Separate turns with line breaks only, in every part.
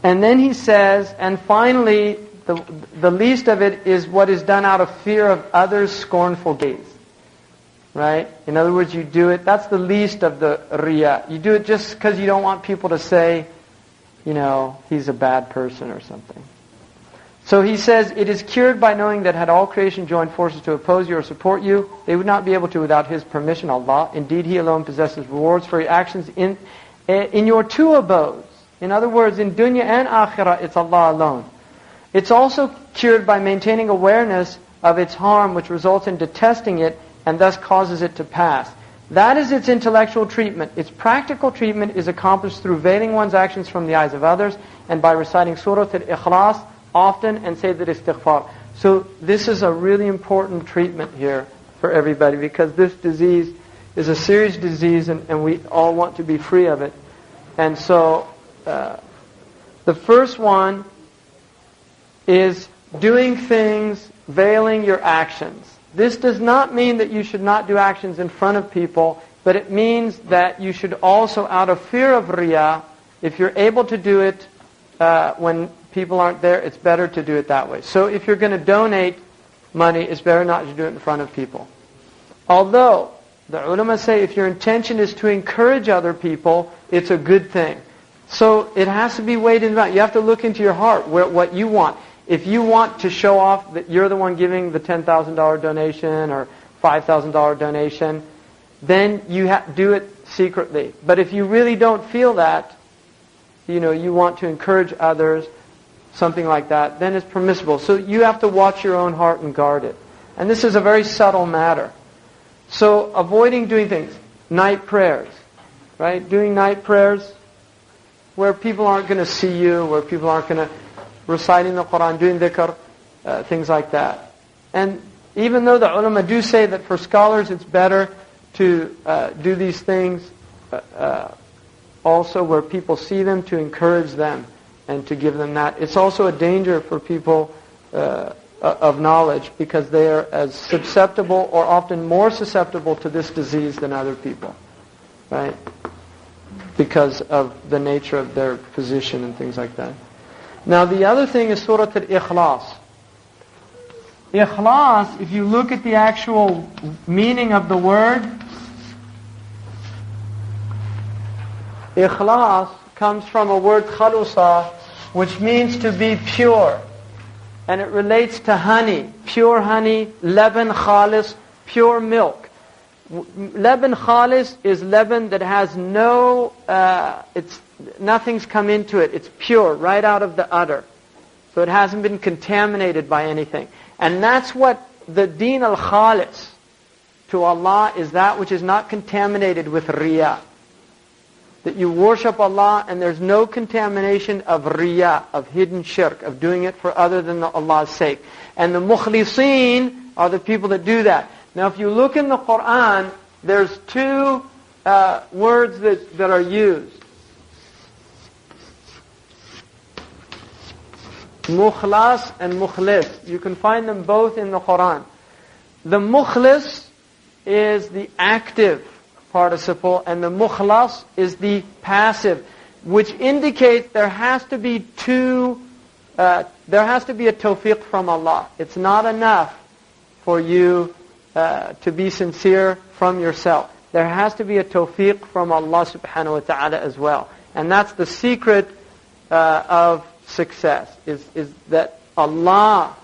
And then he says, and finally, the least of it is what is done out of fear of others' scornful gaze. Right? In other words, you do it, that's the least of the riya. You do it just because you don't want people to say, he's a bad person or something. So he says, it is cured by knowing that had all creation joined forces to oppose you or support you, they would not be able to without His permission, Allah. Indeed, He alone possesses rewards for your actions in your two abodes. In other words, in dunya and akhirah, it's Allah alone. It's also cured by maintaining awareness of its harm, which results in detesting it and thus causes it to pass. That is its intellectual treatment. Its practical treatment is accomplished through veiling one's actions from the eyes of others and by reciting Surah Al-Ikhlas often and say the istighfar. So this is a really important treatment here for everybody, because this disease is a serious disease and we all want to be free of it. And so the first one is doing things, veiling your actions. This does not mean that you should not do actions in front of people, but it means that you should also, out of fear of riya, if you're able to do it when people aren't there, it's better to do it that way. So if you're going to donate money, it's better not to do it in front of people. Although, the ulama say if your intention is to encourage other people, it's a good thing. So it has to be weighed in mind. You have to look into your heart, what you want. If you want to show off that you're the one giving the $10,000 donation or $5,000 donation, then you do it secretly. But if you really don't feel that, you want to encourage others, something like that, then it's permissible. So you have to watch your own heart and guard it. And this is a very subtle matter. So avoiding doing things, night prayers, right? Doing night prayers where people aren't going to see you, where people aren't going to reciting the Quran, doing dhikr, things like that. And even though the ulama do say that for scholars it's better to do these things also where people see them, to encourage them and to give them that. It's also a danger for people of knowledge, because they are as susceptible or often more susceptible to this disease than other people, right? Because of the nature of their position and things like that. Now the other thing is Surah Al-Ikhlas. Ikhlas, if you look at the actual meaning of the word, Ikhlas comes from a word khalusa, which means to be pure. And it relates to honey, pure honey, leban khalis, pure milk. Leban khalis is leban that has nothing's come into it. It's pure, right out of the udder. So it hasn't been contaminated by anything. And that's what the deen al-khalis to Allah is, that which is not contaminated with riya. That you worship Allah and there's no contamination of riya, of hidden shirk, of doing it for other than Allah's sake. And the mukhliseen are the people that do that. Now if you look in the Quran, there's two words that are used. Mukhlas and mukhlis. You can find them both in the Quran. The mukhlis is the active participle, and the mukhlas is the passive, which indicates there has to be a tawfiq from Allah. It's not enough for you to be sincere from yourself. There has to be a tawfiq from Allah subhanahu wa ta'ala as well. And that's the secret of success, is that Allah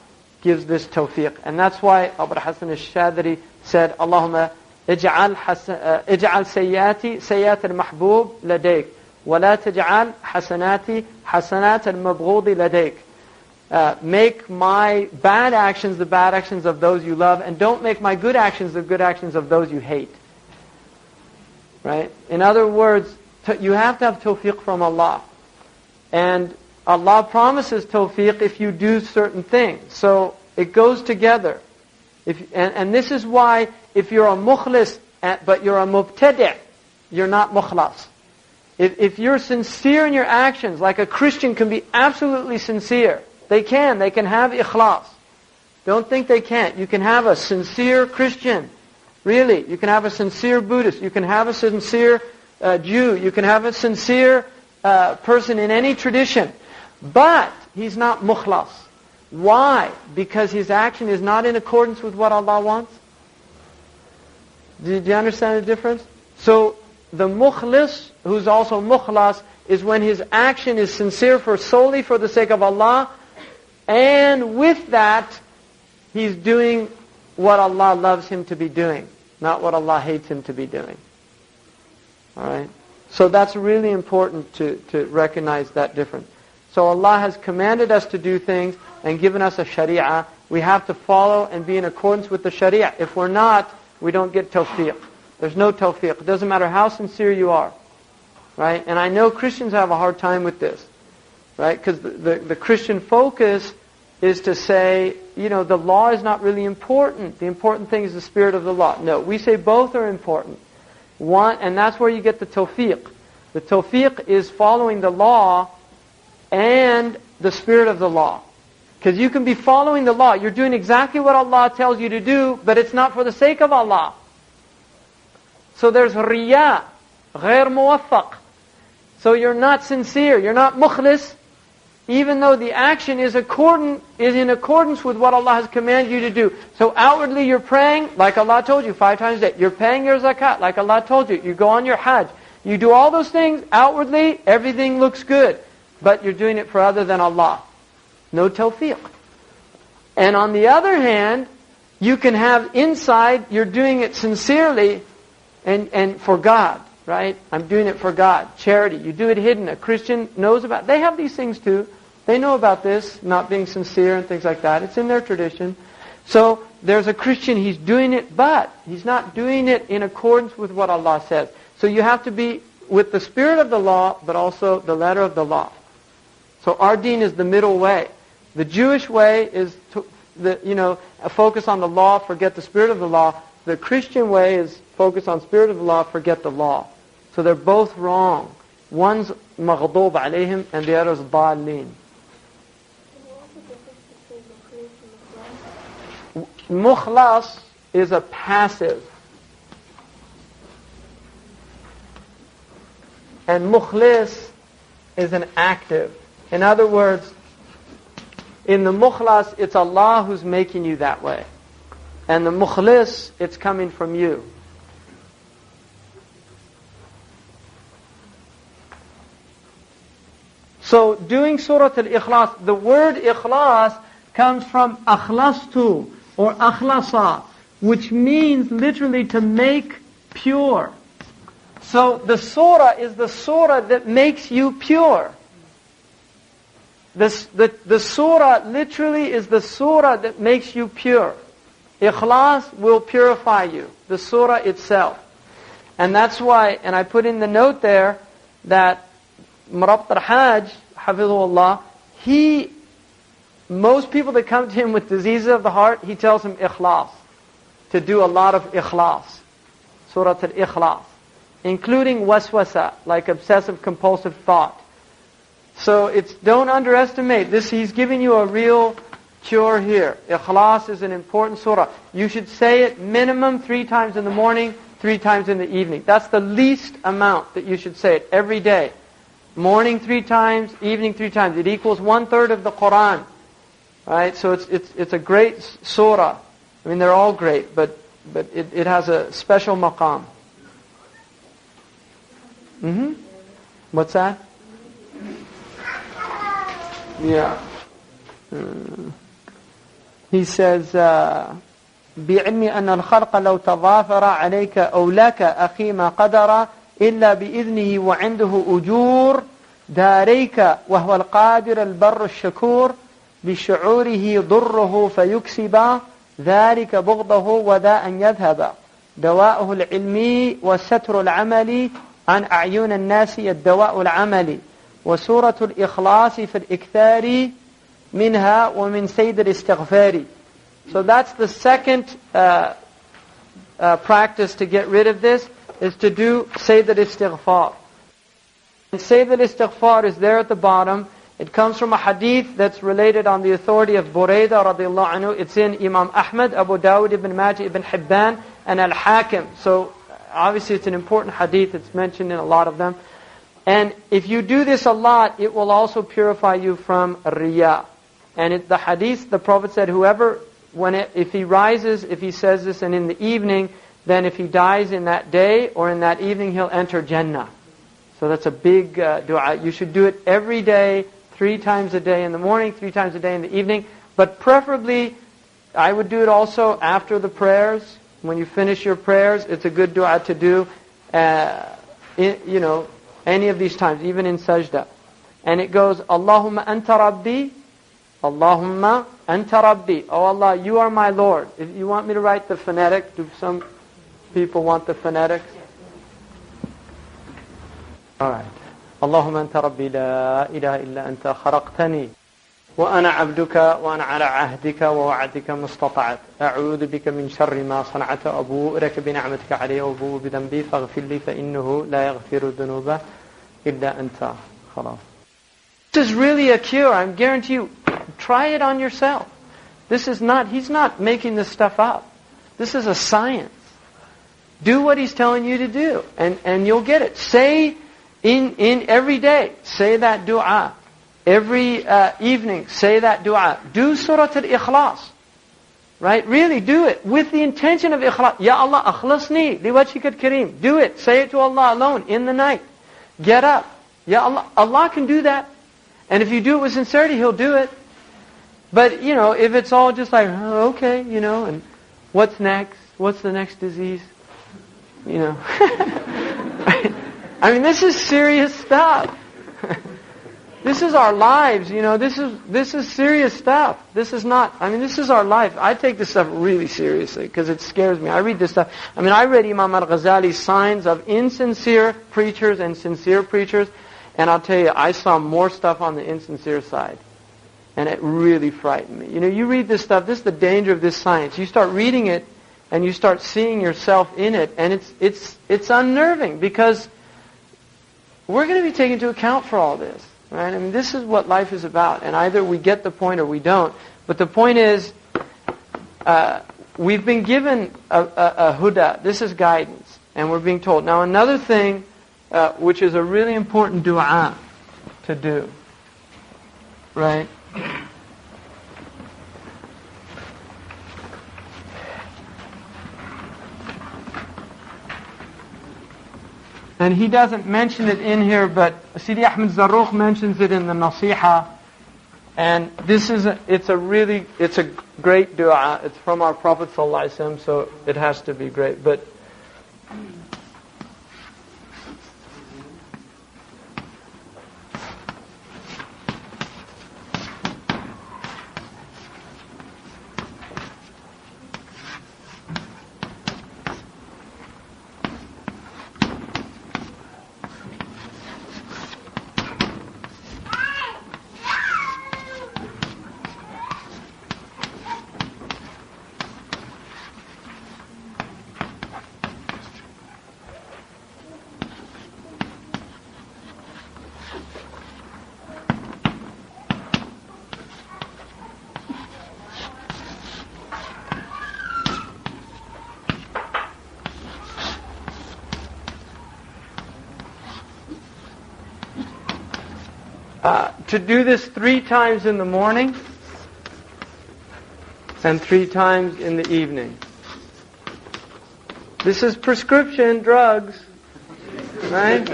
gives this tawfiq. And that's why Abu Hassan al-Shadri said, Allahumma اجعل سيئاتي سيئات المحبوب لديك ولا تجعل حسناتي حسنات المبغوض لديك. Make my bad actions the bad actions of those you love, and don't make my good actions the good actions of those you hate. Right? In other words, you have to have tawfiq from Allah. And Allah promises tawfiq if you do certain things. So it goes together. And this is why if you're a mukhlis but you're a mubtadi', you're not mukhlas. If you're sincere in your actions, like a Christian can be absolutely sincere. They can have ikhlas. Don't think they can't. You can have a sincere Christian. Really. You can have a sincere Buddhist. You can have a sincere Jew. You can have a sincere person in any tradition. But he's not mukhlas. Why? Because his action is not in accordance with what Allah wants. Did you understand the difference? So the mukhlis, who's also mukhlas, is when his action is sincere solely for the sake of Allah, and with that, he's doing what Allah loves him to be doing, not what Allah hates him to be doing. Alright? So that's really important to recognize that difference. So Allah has commanded us to do things and given us a sharia. We have to follow and be in accordance with the sharia. If we're not, we don't get tawfiq. There's no tawfiq. It doesn't matter how sincere you are. Right? And I know Christians have a hard time with this. Right? Because the Christian focus is to say, the law is not really important. The important thing is the spirit of the law. No, we say both are important. One, and that's where you get the tawfiq. The tawfiq is following the law and the spirit of the law. Because you can be following the law. You're doing exactly what Allah tells you to do, but it's not for the sake of Allah. So there's riya, ghair muwaffaq. So you're not sincere, you're not mukhlis, even though the action is in accordance with what Allah has commanded you to do. So outwardly you're praying, like Allah told you 5 times a day. You're paying your zakat, like Allah told you. You go on your hajj. You do all those things, outwardly, everything looks good. But you're doing it for other than Allah. No tawfiq. And on the other hand, you can have inside, you're doing it sincerely and for God, right? I'm doing it for God. Charity. You do it hidden. A Christian knows about it. They have these things too. They know about this, not being sincere and things like that. It's in their tradition. So there's a Christian, he's doing it, but he's not doing it in accordance with what Allah says. So you have to be with the spirit of the law, but also the letter of the law. So our deen is the middle way. The Jewish way is a focus on the law, forget the spirit of the law. The Christian way is focus on spirit of the law, forget the law. So they're both wrong. One's maghdub alayhim and the other's dallin. Mukhlas is a passive. And mukhlis is an active. In other words, in the mukhlas, it's Allah who's making you that way. And the mukhlis, it's coming from you. So doing Surah Al-Ikhlas, the word Ikhlas comes from akhlastu or akhlasa, which means literally to make pure. So the surah is the surah that makes you pure. The surah literally is the surah that makes you pure. Ikhlas will purify you, the surah itself. And that's why, and I put in the note there, that Murabt al-Hajj, Hafizullah, most people that come to him with diseases of the heart, he tells them ikhlas, to do a lot of ikhlas, Surah al-Ikhlas, including waswasa, like obsessive compulsive thought. So don't underestimate this. He's giving you a real cure here. Ikhlas is an important surah. You should say it minimum 3 times in the morning, 3 times in the evening. That's the least amount that you should say it every day. Morning 3 times, evening 3 times. It equals 1/3 of the Quran. Right? So it's a great surah. I mean, they're all great, but it has a special maqam. What's that? Yeah. He says, بِعِلْمِ أَنَّ الْخَلْقَ لَوْ تَضَافَرَ عَلَيْكَ أَوْ لَكَ أَخِي مَا قَدَرَ إِلَّا بِإِذْنِهِ وَعِنْدَهُ أُجُورٌ دَارَيْكَ وَهُوَ الْقَادِرُ الْبَرُّ الشَّكُورُ بِشُعُورِهِ ضُرُّهُ فَيُكْسِبَ ذَلِكَ بُغْضَهُ وَذَا أَنْ يَذْهَبَ دَوَاؤُهُ الْعِلْمِي وَسَتْرُ الْعَمَلِ عَنْ أَعْيُنِ النَّاسِ الدَّوَاءُ الْعَمَلِ وسورة الإخلاص في الإكثار منها ومن سيد الاستغفار. So that's the second practice to get rid of this, is to do Sayyid al-Istighfar. And Sayyid al-Istighfar is there at the bottom. It comes from a hadith that's related on the authority of Burayda radiallahu anhu. It's in Imam Ahmad, Abu Dawud, Ibn Majah, Ibn Hibban, and Al-Hakim. So obviously it's an important hadith. It's mentioned in a lot of them. And if you do this a lot, it will also purify you from riya. And the hadith, the Prophet said, whoever, if he rises, if he says this and in the evening, then if he dies in that day or in that evening, he'll enter Jannah. So that's a big dua. You should do it every day, 3 times a day in the morning, 3 times a day in the evening. But preferably, I would do it also after the prayers. When you finish your prayers, it's a good dua to do, any of these times, even in sajda. And it goes, Allahumma anta rabbi, Allahumma anta rabbi. Oh Allah, you are my Lord. If you want me to write the phonetic, do some people want the phonetics? Alright. Allahumma anta rabbi la ilaha illa anta kharaqtani. وأنا عبدك وأنا على عهدك ووعدك ما استطعت أعوذ بك من شر ما صنعت أبوء لك بنعمتك علي وأبوء بذنبي فاغفر لي فإنه لا يغفر الذنوب إلا أنت. خلاص. This is really a cure. I guarantee you. Try it on yourself. He's not making this stuff up. This is a science. Do what he's telling you to do, and you'll get it. Say in every day, say that dua. Every evening, say that dua. Do Surah Al-Ikhlas. Right? Really do it with the intention of ikhlas. Ya Allah, akhlasni liwajhika al-kareem. Do it. Say it to Allah alone in the night. Get up. Ya Allah. Allah can do that. And if you do it with sincerity, He'll do it. But, if it's all just like, oh, okay, and what's next? What's the next disease? I mean, this is serious stuff. This is our lives, this is serious stuff. This is our life. I take this stuff really seriously because it scares me. I read this stuff. I read Imam al-Ghazali's signs of insincere preachers and sincere preachers, and I'll tell you, I saw more stuff on the insincere side. And it really frightened me. You read this stuff, this is the danger of this science. You start reading it, and you start seeing yourself in it, and it's unnerving because we're going to be taken into account for all this. Right? This is what life is about. And either we get the point or we don't. But the point is, we've been given a huda. This is guidance. And we're being told. Now another thing, which is a really important dua to do. Right? And he doesn't mention it in here, but Sidi Ahmed Zarruq mentions it in the Nasiha. And it's a great dua. It's from our Prophet ﷺ, so it has to be great. But to do this 3 times in the morning and 3 times in the evening. This is prescription drugs, right?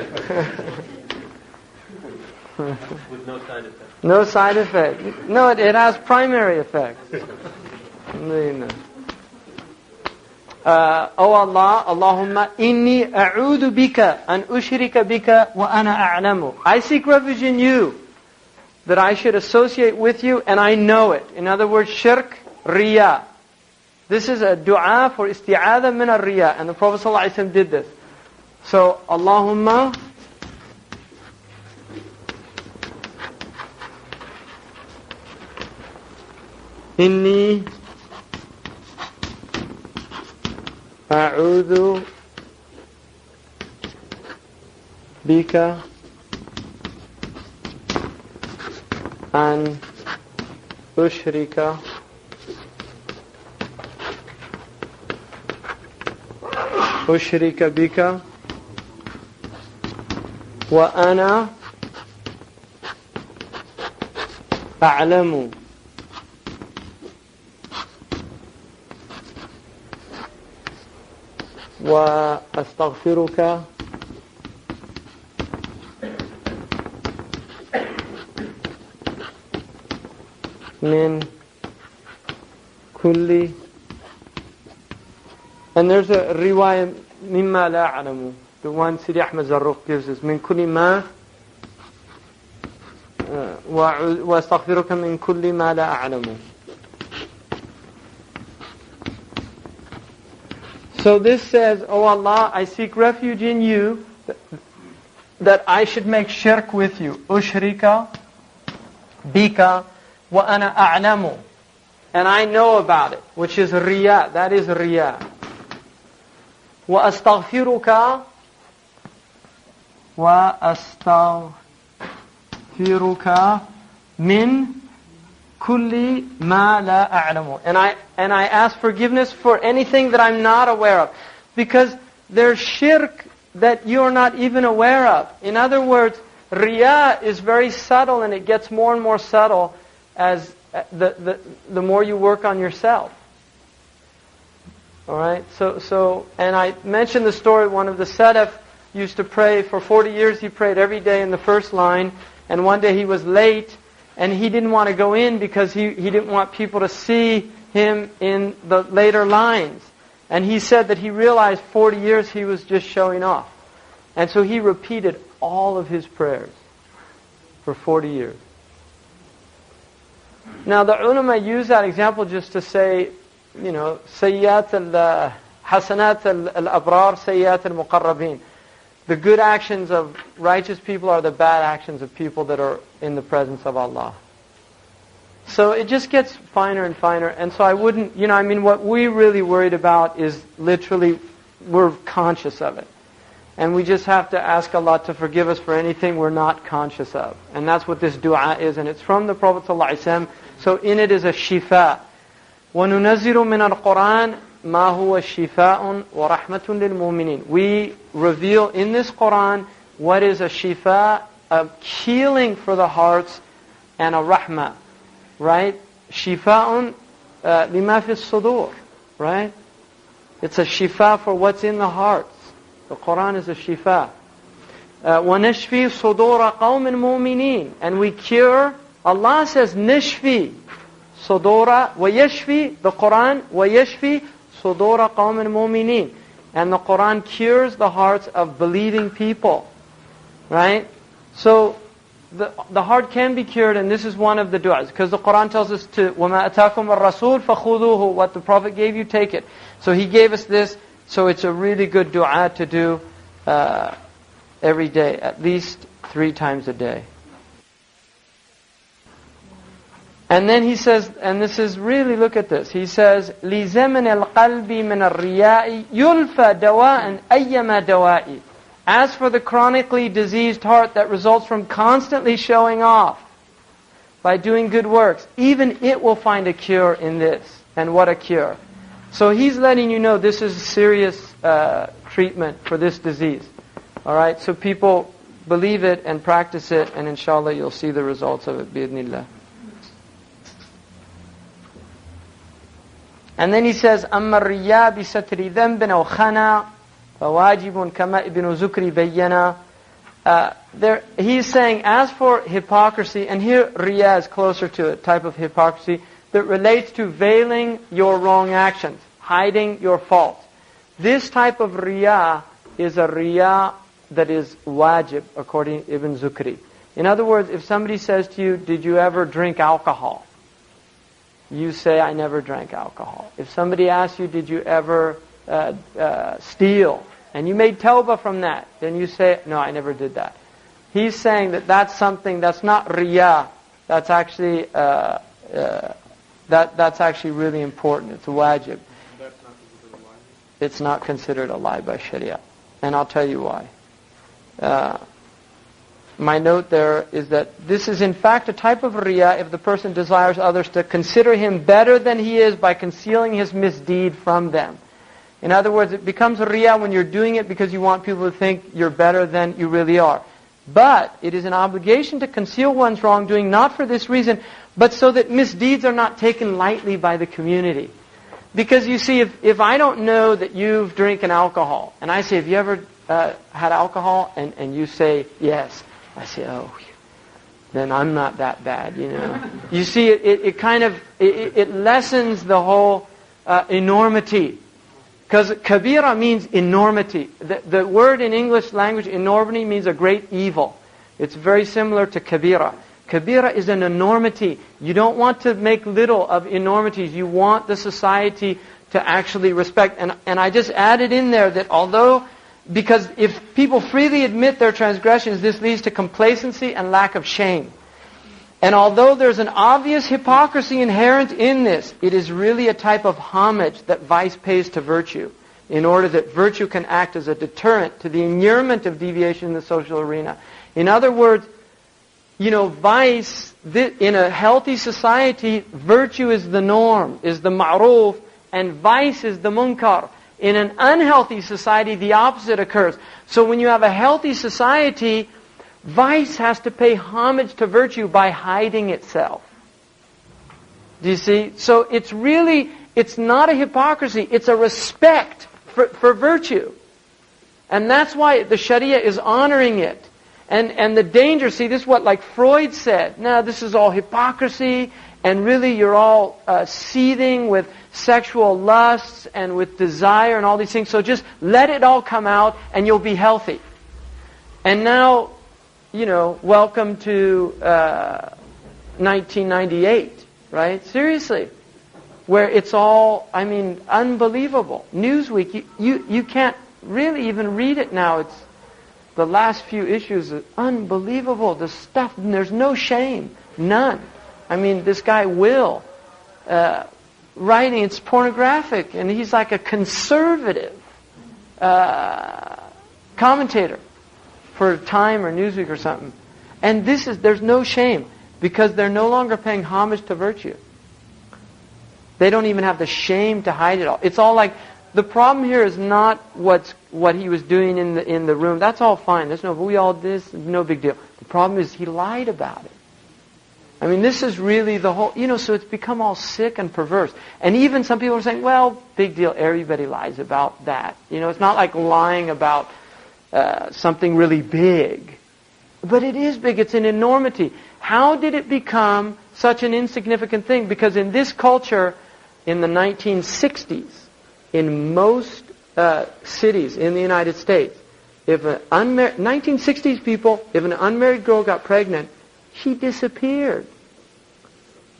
With no side effect.
No side effect. No, it has primary effects. Oh Allah, Allahumma inni a'udhu bika an ushrika bika wa ana a'lamu. I seek refuge in you, that I should associate with you and I know it. In other words, shirk, riya. This is a dua for isti'adha min al-riya. And the Prophet ﷺ did this. So, Allahumma inni a'udhu bika an ushrika bika وأنا أعلم وأستغفرك من كل. And there's a riwayah مما لا أعلم. The one Sidi Ahmed Zarruq gives us من كل ما وأستغفرك من كل ما لا أعلم. So this says, "Oh Allah, I seek refuge in you that I should make shirk with you. Ushrika bika wa ana a'lamu." And I know about it, which is riya. That is riya. Wa astaghfiruka min kulli ma la a'lamu. And I ask forgiveness for anything that I'm not aware of. Because there's shirk that you're not even aware of. In other words, riya is very subtle, and it gets more and more subtle as the more you work on yourself. Alright? So and I mentioned the story, one of the Salaf used to pray for 40 years. He prayed every day in the first line, and one day he was late, and he didn't want to go in because he didn't want people to see him in the later lines. And he said that he realized 40 years he was just showing off. And so he repeated all of his prayers for 40 years. Now the ulama use that example just to say, sayyat hasanat al-abrar, sayyat al-muqarrabin. The good actions of righteous people are the bad actions of people that are in the presence of Allah. So it just gets finer and finer. And so I wouldn't, what we really worried about is literally, we're conscious of it. And we just have to ask Allah to forgive us for anything we're not conscious of. And that's what this dua is. And it's from the Prophet ﷺ. So in it is a shifa. وَنُنَزِّلُ مِنَ الْقُرْآنِ مَا هُوَ شِفَاءٌ وَرَحْمَةٌ لِلْمُؤْمِنِينَ. We reveal in this Qur'an what is a shifa, a healing for the hearts, and a rahmah. Right? Shifa'un lima fi sudur. Right? It's a shifa for what's in the hearts. The Qur'an is a shifa. وَنَشْفِي صُدُورَ قَوْمٍ مُؤْمِنِينَ. And we cure, Allah says, nashfi صُدُورَ وَيَشْفِي, the Qur'an, وَيَشْفِي صُدُورَ قَوْمٍ مُؤْمِنِينَ. And the Qur'an cures the hearts of believing people. Right? So, the heart can be cured, and this is one of the du'as. Because the Qur'an tells us to, وَمَا أَتَاكُمُ الرَّسُولُ فَخُذُوهُ. What the Prophet gave you, take it. So he gave us this, so it's a really good du'a to do every day, at least 3 times a day. And then he says, and this is really, look at this. He says, لِزَمَنِ الْقَلْبِ مِنَ الرِّيَاءِ يُلْفَى دَوَاءً أَيَّمَا دَوَاءِ. As for the chronically diseased heart that results from constantly showing off by doing good works, even it will find a cure in this. And what a cure. So he's letting you know this is a serious treatment for this disease. Alright, so people believe it and practice it, and inshallah you'll see the results of it, bi'idhnillah. And then he says, أَمَّا الرِّيَّا بِسَتْرِ ذَنْبٍ أَوْ خَنَا فَوَاجِبٌ كَمَا إِبْنُ زُكْرِ بَيَّنَا. He's saying, as for hypocrisy, and here riya is closer to a type of hypocrisy that relates to veiling your wrong actions, hiding your faults. This type of riya is a riya that is wajib, according to Ibn Zukri. In other words, if somebody says to you, did you ever drink alcohol? You say, I never drank alcohol. If somebody asks you, did you ever steal? And you made tawbah from that. Then you say, no, I never did that. He's saying that that's something that's not riya. That's actually that's actually really important. It's a wajib. It's not considered a lie by Sharia. And I'll tell you why. My note there is that this is in fact a type of riya if the person desires others to consider him better than he is by concealing his misdeed from them. In other words, it becomes riya when you're doing it because you want people to think you're better than you really are. But it is an obligation to conceal one's wrongdoing, not for this reason, but so that misdeeds are not taken lightly by the community. Because you see, if I don't know that you've drinking alcohol, and I say, have you ever had alcohol? And you say, yes. I say, oh, then I'm not that bad, you know. You see, it kind of, it lessens the whole enormity. Because kabira means enormity. The word in English language, enormity, means a great evil. It's very similar to kabira. Kabira is an enormity. You don't want to make little of enormities. You want the society to actually respect. And I just added in there that although, because if people freely admit their transgressions, this leads to complacency and lack of shame. And although there's an obvious hypocrisy inherent in this, it is really a type of homage that vice pays to virtue, in order that virtue can act as a deterrent to the inurement of deviation in the social arena. In other words, you know, vice, in a healthy society, virtue is the norm, is the ma'ruf, and vice is the munkar. In an unhealthy society, the opposite occurs. So when you have a healthy society, vice has to pay homage to virtue by hiding itself. Do you see? So it's not a hypocrisy, it's a respect for virtue. And that's why the Sharia is honoring it. And the danger, see, this is what like Freud said. Now, this is all hypocrisy, and really you're all seething with sexual lusts and with desire and all these things. So just let it all come out and you'll be healthy. And now, you know, welcome to 1998, right? Seriously. Where it's all, I mean, unbelievable. Newsweek, you can't really even read it now. It's the last few issues are unbelievable. The stuff, and there's no shame. None. I mean, this guy Will, writing, it's pornographic, and he's like a conservative commentator for Time or Newsweek or something. And there's no shame, because they're no longer paying homage to virtue. They don't even have the shame to hide it all. It's all like, the problem here is not what he was doing in the room. That's all fine. There's no big deal. The problem is he lied about it. I mean, this is really the whole, you know, so it's become all sick and perverse. And even some people are saying, well, big deal, everybody lies about that. You know, it's not like lying about something really big. But it is big, it's an enormity. How did it become such an insignificant thing? Because in this culture, in the 1960s, in most cities in the United States, if an 1960s people, if an unmarried girl got pregnant, she disappeared.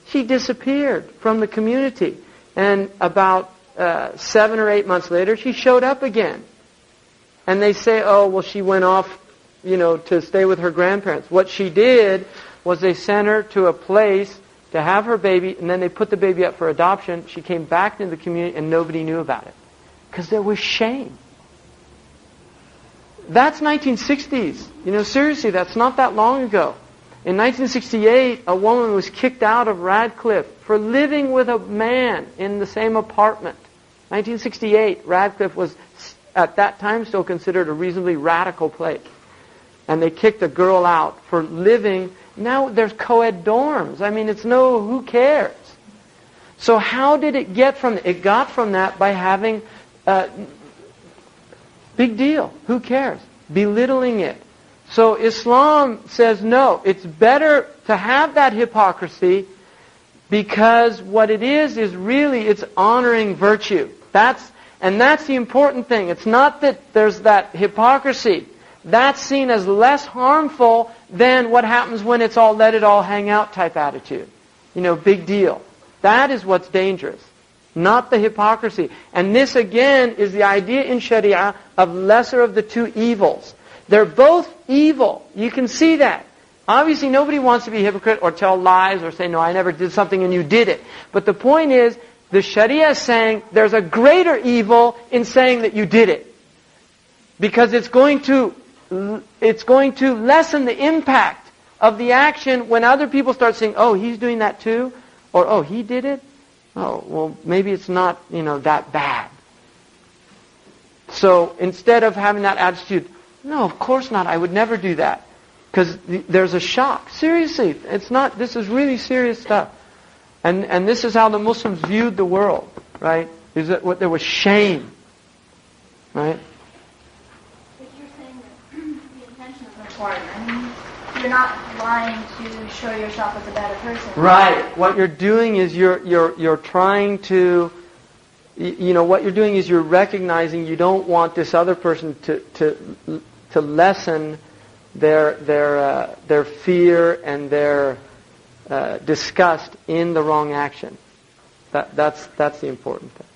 She disappeared from the community. And about 7 or 8 months later, she showed up again. And they say, oh, well, she went off, you know, to stay with her grandparents. What she did was they sent her to a place to have her baby, and then they put the baby up for adoption. She came back into the community, and nobody knew about it. Because there was shame. That's 1960s. You know, seriously, that's not that long ago. In 1968, a woman was kicked out of Radcliffe for living with a man in the same apartment. 1968, Radcliffe was, at that time, still considered a reasonably radical place. And they kicked a girl out for living. Now there's co-ed dorms. I mean, who cares? So how did it get from that? It got from that by having, big deal. Who cares? Belittling it. So Islam says, no, it's better to have that hypocrisy, because what it is really, it's honoring virtue. That's the important thing. It's not that there's that hypocrisy. That's seen as less harmful than what happens when it's all let it all hang out type attitude. You know, big deal. That is what's dangerous, not the hypocrisy. And this again is the idea in Sharia of lesser of the two evils. They're both evil. You can see that. Obviously nobody wants to be a hypocrite or tell lies or say, no, I never did something and you did it. But the point is, the Sharia is saying there's a greater evil in saying that you did it. Because it's going to lessen the impact of the action when other people start saying, oh, he's doing that too, or oh, he did it. Oh, well, maybe it's not, that bad. So instead of having that attitude, no, of course not, I would never do that. Because there's a shock. Seriously, this is really serious stuff. And this is how the Muslims viewed the world, right? Is that there was shame, right?
But you're saying that the intention is important. I mean, you're not lying to show yourself as a better person.
Right. What you're doing is you're trying to, what you're doing is you're recognizing you don't want this other person to lessen their fear and their disgust in the wrong action. That's the important thing.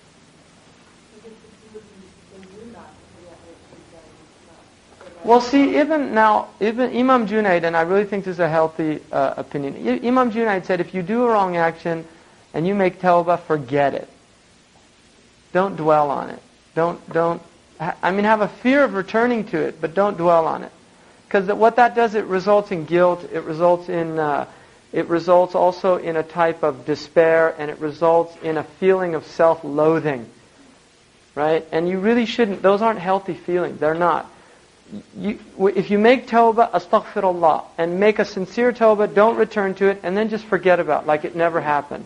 Well, see, even Imam Junaid, and I really think this is a healthy opinion. Imam Junaid said, if you do a wrong action and you make tawbah, forget it. Don't dwell on it. Have a fear of returning to it, but don't dwell on it. Because what that does, it results in guilt. It results also in a type of despair, and it results in a feeling of self-loathing, right? And you really shouldn't. Those aren't healthy feelings. They're not. If you make tawbah, astaghfirullah, and make a sincere tawbah, don't return to it, and then just forget about it, like it never happened,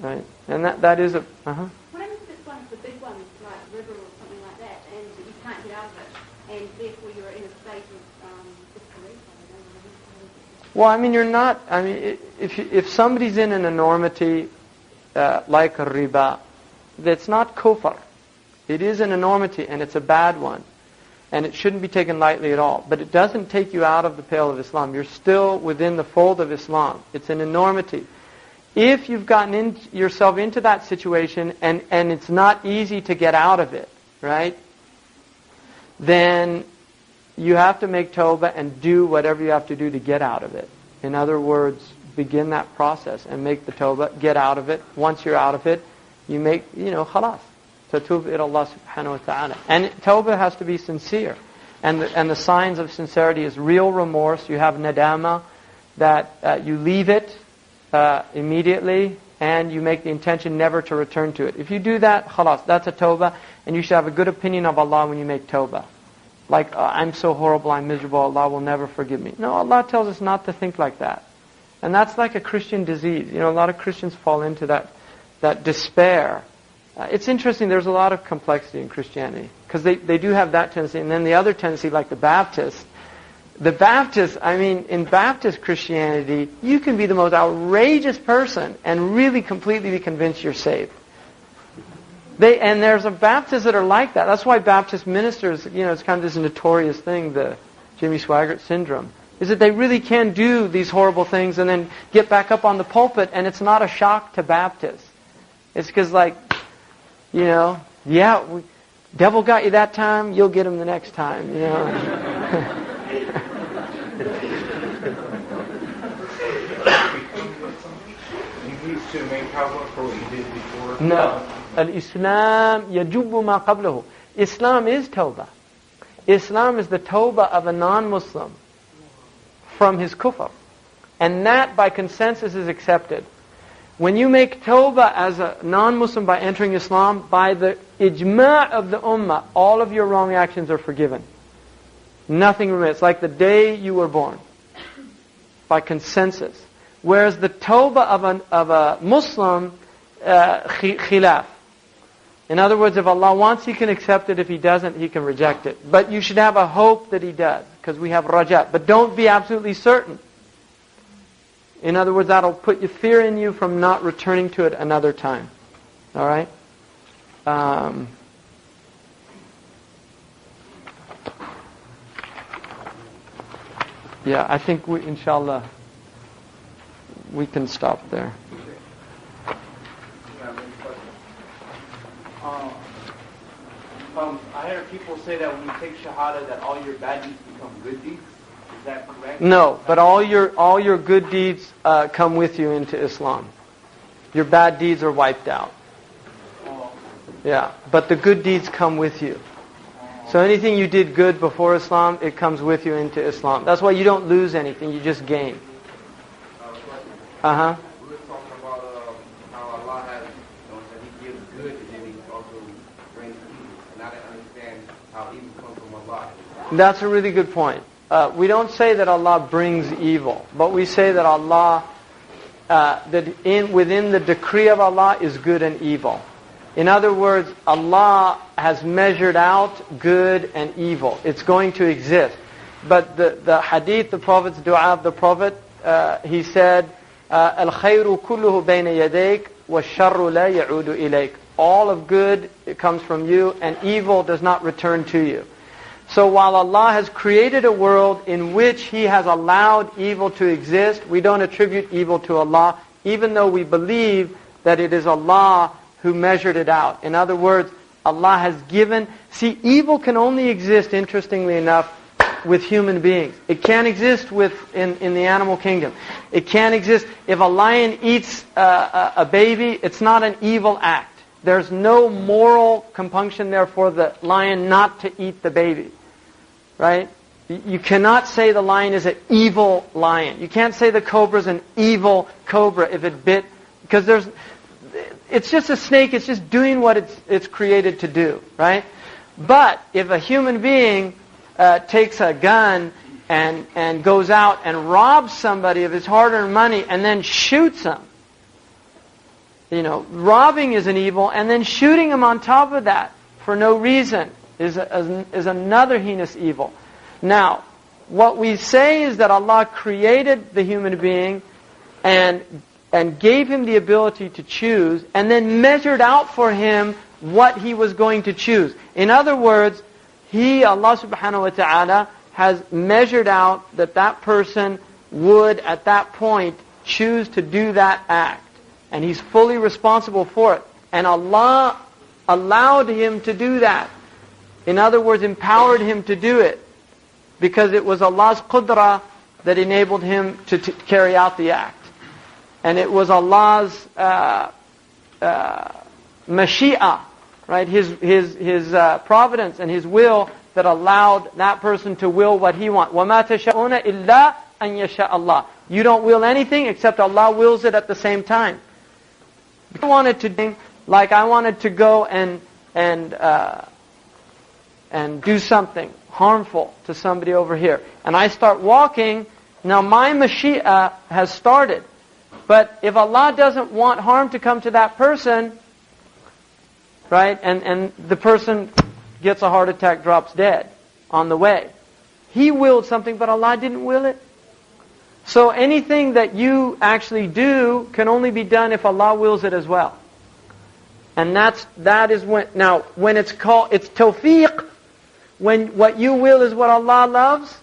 right? And that is a.
What happens if it's one of the big ones, like river or something like that, and you can't get out of it, and therefore you're in a state of disbelief?
Well, you're not. If somebody's in an enormity like a riba, that's not kufr. It is an enormity, and it's a bad one. And it shouldn't be taken lightly at all. But it doesn't take you out of the pale of Islam. You're still within the fold of Islam. It's an enormity. If you've gotten yourself into that situation and it's not easy to get out of it, right? Then you have to make tawbah and do whatever you have to do to get out of it. In other words, begin that process and make the tawbah, get out of it. Once you're out of it, you make, khalas. Tatub ila Allah subhanahu wa ta'ala. And tawbah has to be sincere. And the signs of sincerity is real remorse. You have nadama, that you leave it immediately, and you make the intention never to return to it. If you do that, khalas, that's a tawbah, and you should have a good opinion of Allah when you make tawbah. Like, I'm so horrible, I'm miserable, Allah will never forgive me. No, Allah tells us not to think like that. And that's like a Christian disease. A lot of Christians fall into that despair. It's interesting, there's a lot of complexity in Christianity, because they do have that tendency, and then the other tendency, like the Baptists, in Baptist Christianity, you can be the most outrageous person and really completely be convinced you're saved. And there's Baptists that are like that. That's why Baptist ministers, it's kind of this notorious thing, the Jimmy Swaggart syndrome, is that they really can do these horrible things and then get back up on the pulpit, and it's not a shock to Baptists. It's because, devil got you that time, you'll get him the next time, You
need to make tawbah for what you did before?
No. Al-Islam yajubu ma qablahu. Islam is tawbah. Islam is the tawbah of a non-Muslim from his kufr. And that, by consensus, is accepted. When you make tawbah as a non-Muslim by entering Islam, by the ijma' of the ummah, all of your wrong actions are forgiven. Nothing remains. It's like the day you were born. By consensus. Whereas the tawbah of a Muslim, khilaf. In other words, if Allah wants, He can accept it. If He doesn't, He can reject it. But you should have a hope that He does, because we have raja. But don't be absolutely certain. In other words, that'll put your fear in you from not returning to it another time. All right? I think inshallah, we can stop there.
I heard people say that when you take shahada, that all your bad deeds become good deeds. Is that correct?
No, but all your good deeds come with you into Islam. Your bad deeds are wiped out. Yeah, but the good deeds come with you. So anything you did good before Islam, it comes with you into Islam. That's why you don't lose anything, you just gain.
We were talking about how Allah has, that He gives good and then He also brings evil. And I didn't understand how evil comes from Allah.
That's a really good point. we don't say that Allah brings evil, but we say that Allah, within the decree of Allah is good and evil. In other words, Allah has measured out good and evil. It's going to exist. But the hadith, the Prophet's dua of the Prophet, he said, "Al-khayru kulluhu bayna yadayk, wa-sharru la ya'udu ilayk." All of good, it comes from you, and evil does not return to you. So while Allah has created a world in which He has allowed evil to exist, we don't attribute evil to Allah, even though we believe that it is Allah who measured it out. In other words, Allah has given... See, evil can only exist, interestingly enough, with human beings. It can't exist in the animal kingdom. It can't exist... If a lion eats a baby, it's not an evil act. There's no moral compunction there for the lion not to eat the baby. Right? You cannot say the lion is an evil lion. You can't say the cobra is an evil cobra if it bit... Because it's just a snake, it's just doing what it's created to do. Right? But if a human being takes a gun and goes out and robs somebody of his hard-earned money and then shoots him, robbing is an evil, and then shooting him on top of that for no reason is another heinous evil. Now, what we say is that Allah created the human being and gave him the ability to choose, and then measured out for him what he was going to choose. In other words, Allah subhanahu wa ta'ala, has measured out that person would, at that point, choose to do that act. And he's fully responsible for it. And Allah allowed him to do that. In other words, empowered him to do it. Because it was Allah's qudra that enabled him to carry out the act. And it was Allah's mashi'ah, right? His providence and His will that allowed that person to will what he wants. وَمَا تَشَاءُونَ إِلَّا أَن يَشَاءَ اللَّهُ. You don't will anything except Allah wills it at the same time. I wanted to do, like I wanted to go and do something harmful to somebody over here. And I start walking, now my mashi'ah has started. But if Allah doesn't want harm to come to that person, right, and the person gets a heart attack, drops dead on the way, He willed something, but Allah didn't will it. So anything that you actually do can only be done if Allah wills it as well. And that is when it's tawfiq, when what you will is what Allah loves,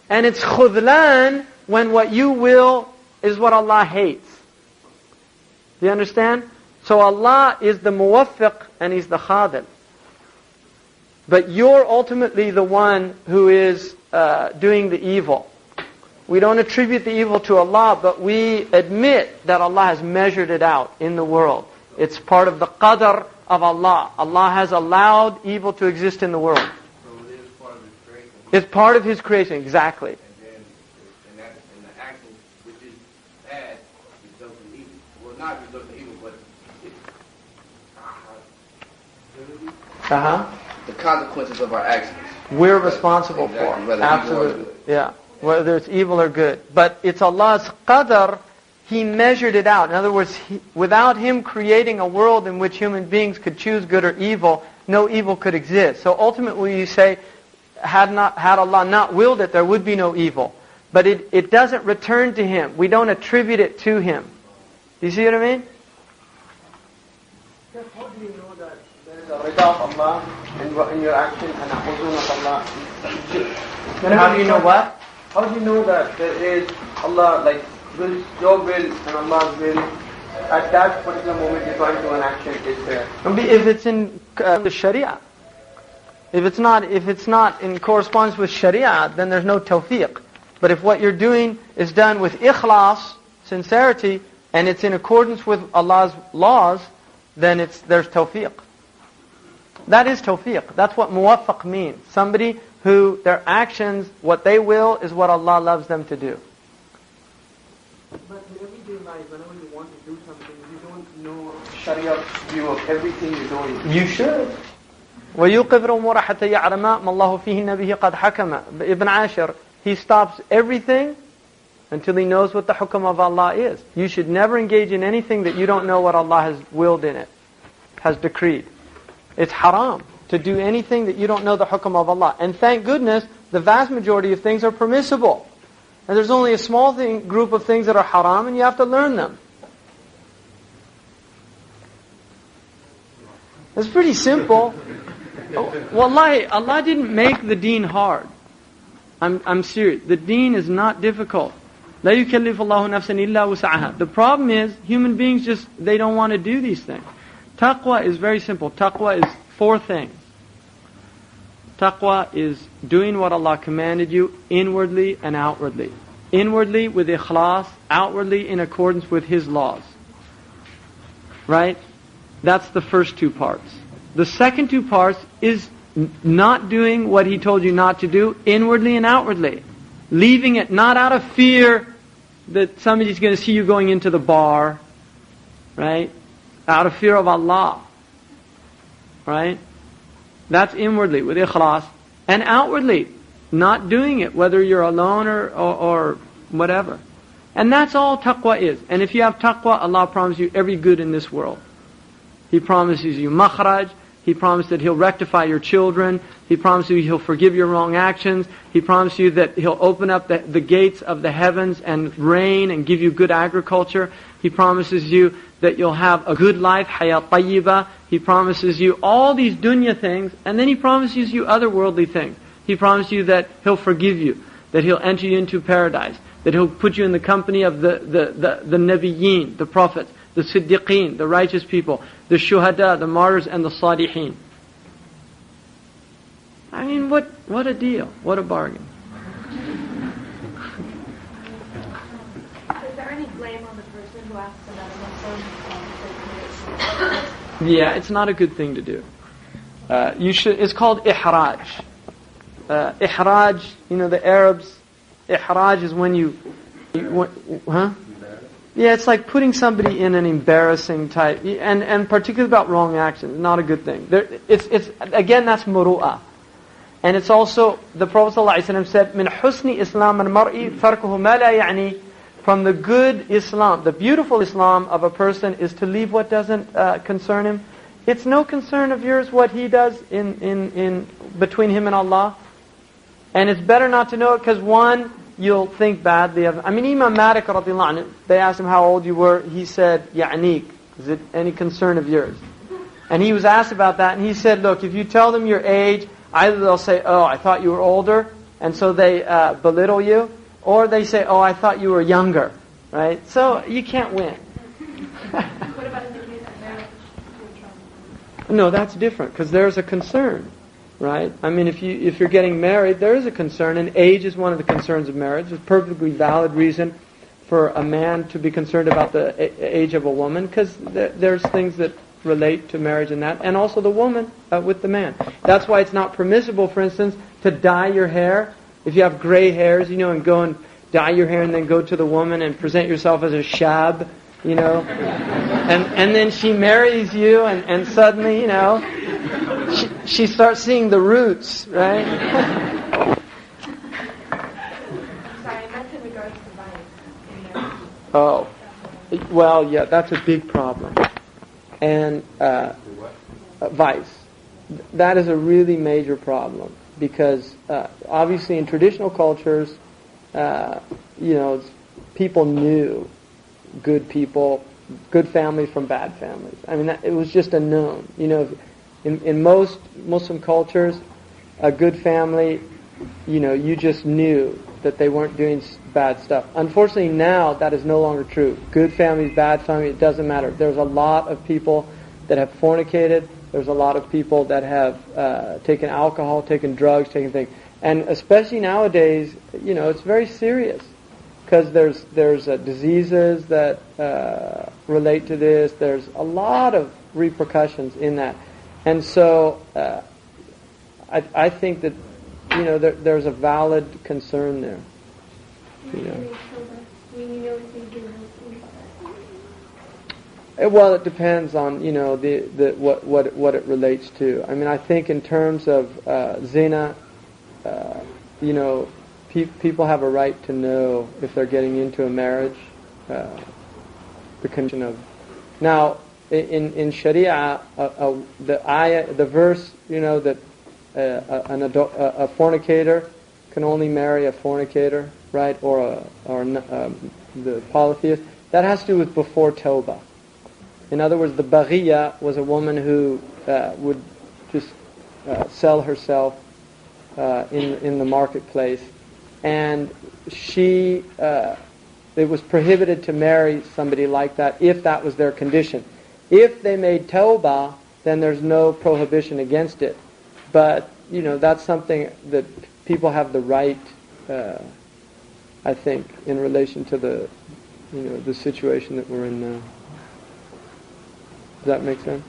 and it's khudlan when what you will is what Allah hates. Do you understand? So Allah is the muwaffiq and He's the khadil. But you're ultimately the one who is doing the evil. We don't attribute the evil to Allah, but we admit that Allah has measured it out in the world. It's part of the qadr of Allah. Allah has allowed evil to exist in the world.
So it is part of His creation.
It's part of His creation, exactly.
And then in the action which is bad results in evil. Well, not results in evil, but the consequences of our actions.
We're responsible
Exactly,
for.
whether
Absolutely.
evil or good.
Yeah. Whether it's evil or good. But it's Allah's qadr. He measured it out. In other words, without Him creating a world in which human beings could choose good or evil, no evil could exist. So ultimately you say, had Allah not willed it, there would be no evil. But it doesn't return to Him. We don't attribute it to Him. Do you see what I mean? How do you know that there is a rida of Allah in your action and a huzun of Allah? How do you know what? How do you know that there is Allah, like your will and Allah's will at that particular moment you're going to an action is there? If it's in the Sharia. If it's not in correspondence with Sharia, then there's no tawfiq. But if what you're doing is done with ikhlas, sincerity, and it's in accordance with Allah's laws, then there's tawfiq. That is tawfiq. That's what muwaffaq means. Somebody who their actions, what they will, is what Allah loves them to do. But in everyday life, whenever you want to do something, you don't know Sharia's view of everything you're doing. You should. وَيُقِبْرُ أُمُورَ حَتَّى يَعْلَمَ مَا اللَّهُ فِيهِنَّ بِهِ قَدْ حَكَمَ. Ibn Ashir, he stops everything until he knows what the hukum of Allah is. You should never engage in anything that you don't know what Allah has willed in it, has decreed. It's haram to do anything that you don't know the hukum of Allah. And thank goodness, the vast majority of things are permissible. And there's only a small group of things that are haram, and you have to learn them. It's pretty simple. Wallahi, Allah didn't make the deen hard. I'm serious. The deen is not difficult. لا يكلف الله نفسا إلا وسعها. The problem is, human beings they don't want to do these things. Taqwa is very simple. Taqwa is 4 things. Taqwa is doing what Allah commanded you inwardly and outwardly. Inwardly with ikhlas, outwardly in accordance with His laws. Right? That's the first 2 parts. The second 2 parts is not doing what He told you not to do inwardly and outwardly. Leaving it not out of fear that somebody's going to see you going into the bar. Right? Out of fear of Allah. Right? That's inwardly with ikhlas. And outwardly, not doing it, whether you're alone or whatever. And that's all taqwa is. And if you have taqwa, Allah promises you every good in this world. He promises you makhraj. He promises that He'll rectify your children. He promises you He'll forgive your wrong actions. He promises you that He'll open up the gates of the heavens and rain and give you good agriculture. He promises you that you'll have a good life, hayat tayyibah. He promises you all these dunya things, and then He promises you other worldly things. He promises you that He'll forgive you, that He'll enter you into paradise, that He'll put you in the company of the nabiyyin, the prophets, the siddiqeen, the righteous people, the shuhada, the martyrs, and the salihin. I mean, what a deal. What a bargain.
Is there any blame on the person who asks about a Muslim?
Yeah, it's not a good thing to do. It's called ihraj. Ihraj, the Arabs, ihraj is when you Yeah, it's like putting somebody in an embarrassing type, and particularly about wrong actions. Not a good thing. It's again, that's muru'ah. And it's also, the Prophet ﷺ said, "Min husni Islam al-mar'i tarkuhu ma la ya'ni." From the good Islam, the beautiful Islam of a person is to leave what doesn't concern him. It's no concern of yours what he does in between him and Allah. And it's better not to know it, because one, you'll think badly of. Imam Malik radiallahu anhu, they asked him how old you were. He said, "Ya'nik." Is it any concern of yours? And he was asked about that, and he said, "Look, if you tell them your age, either they'll say, 'Oh, I thought you were older,' and so they belittle you, or they say, 'Oh, I thought you were younger,' right? So you can't win."
What about in the case of marriage?
No, that's different, because there's a concern. Right? I mean, if you're getting married, there is a concern, and age is one of the concerns of marriage. It's a perfectly valid reason for a man to be concerned about the age of a woman, because there's things that relate to marriage and that, and also the woman with the man. That's why it's not permissible, for instance, to dye your hair. If you have gray hairs, and go and dye your hair and then go to the woman and present yourself as a shab, and then she marries you, and suddenly, she starts seeing the roots, right?
Sorry, I meant in regards to vice.
Oh, well, yeah, that's a big problem. And vice. That is a really major problem, because obviously in traditional cultures, people knew good people, good families from bad families. I mean, it was just a known. In most Muslim cultures, a good family, you just knew that they weren't doing bad stuff. Unfortunately, now that is no longer true. Good families, bad families, it doesn't matter. There's a lot of people that have fornicated. There's a lot of people that have taken alcohol, taken drugs, taken things. And especially nowadays, it's very serious, because there's diseases that relate to this. There's a lot of repercussions in that. And so I think that there's a valid concern there. Well, it depends on what it relates to. I mean, I think in terms of zina, people have a right to know if they're getting into a marriage, the condition of. Now, in Sharia, the verse, that a fornicator can only marry a fornicator, right, or the polytheist. That has to do with before Tawbah. In other words, the Baghiya was a woman who would just sell herself in the marketplace, and it was prohibited to marry somebody like that if that was their condition. If they made Tawbah, then there's no prohibition against it. But, that's something that people have the right, I think, in relation to the situation that we're in now. Does that make sense?